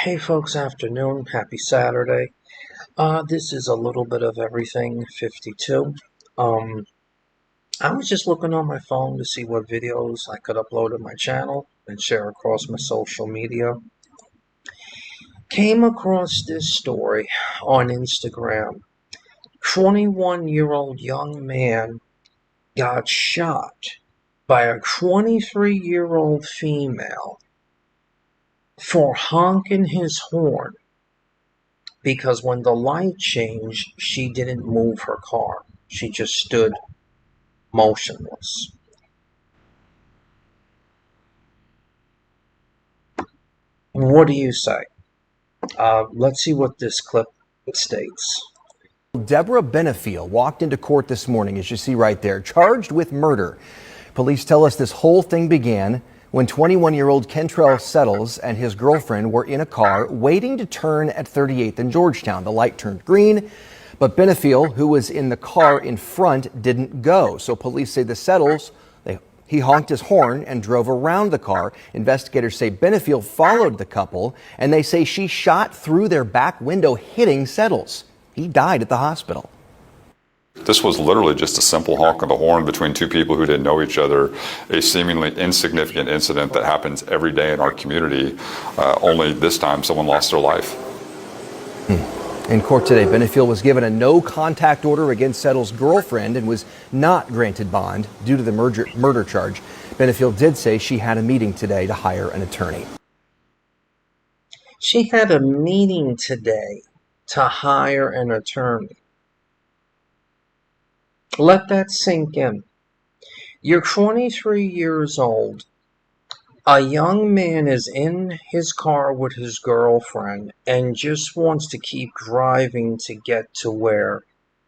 Hey folks, afternoon. Happy Saturday. This is a little bit of everything 52. Um, I was just looking on my phone to see what videos I could upload to my channel and share across my social media. Came across this story on Instagram. 21-year-old young man got shot by a 23-year-old female for honking his horn because when the light changed, she didn't move her car. She just stood motionless. What do you say? Let's see what this clip states. Deborah Benefiel walked into court this morning, as you see right there, charged with murder. Police tell us this whole thing began when 21-year-old Kentrell Settles and his girlfriend were in a car waiting to turn at 38th and Georgetown. The light turned green, but Benefiel, who was in the car in front, didn't go. So police say the Settles, he honked his horn and drove around the car. Investigators say Benefiel followed the couple, and they say she shot through their back window, hitting Settles. He died at the hospital. This was literally just a simple honk of the horn between two people who didn't know each other, a seemingly insignificant incident that happens every day in our community, only this time someone lost their life. In court today, Benefiel was given a no-contact order against Settles' girlfriend and was not granted bond due to the murder charge. Benefiel did say she had a meeting today to hire an attorney. She had a meeting today to hire an attorney. Let that sink in. You're 23 years old. A young man is in his car with his girlfriend and just wants to keep driving to get to where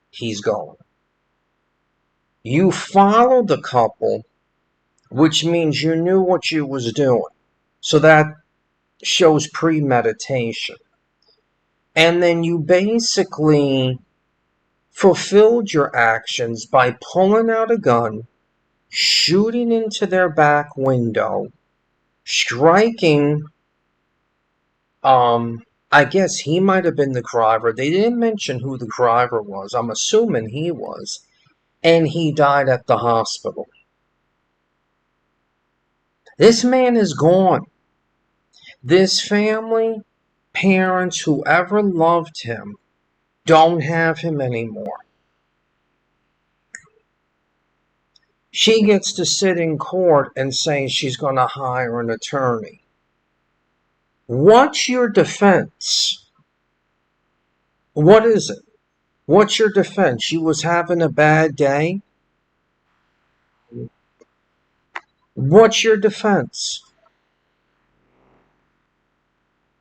he's going. You followed the couple, which means you knew what you was doing. So that shows premeditation. And then you basically fulfilled your actions by pulling out a gun, shooting into their back window, striking, I guess he might have been the driver. They didn't mention who the driver was. I'm assuming he was. And he died at the hospital. This man is gone. This family, parents, whoever loved him, don't have him anymore. She gets to sit in court and say she's going to hire an attorney. What's your defense? What is it? What's your defense? She was having a bad day? What's your defense?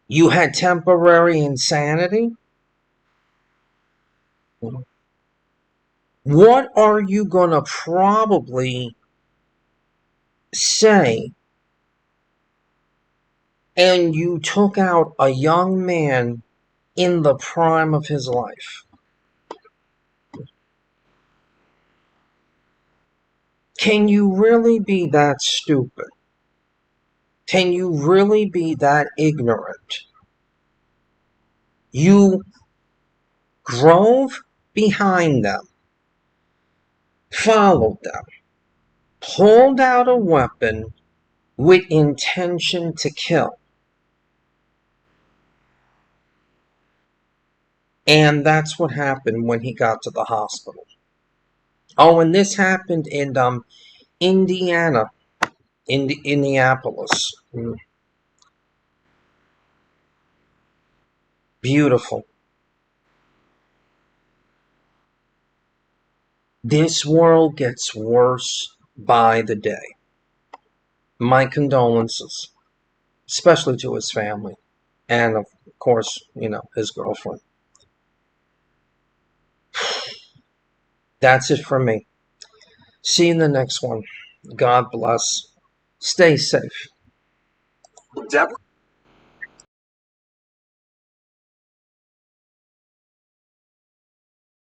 You had temporary insanity? What are you going to probably say? And you took out a young man in the prime of his life. Can you really be that stupid? Can you really be that ignorant? You drove behind them, followed them, pulled out a weapon with intention to kill. And that's what happened when he got to the hospital. Oh, and this happened in Indiana, in Indianapolis. Beautiful. This world gets worse by the day. My condolences, especially to his family, and of course, his girlfriend. That's it for me. See you in the next one. God bless. Stay safe. Deborah.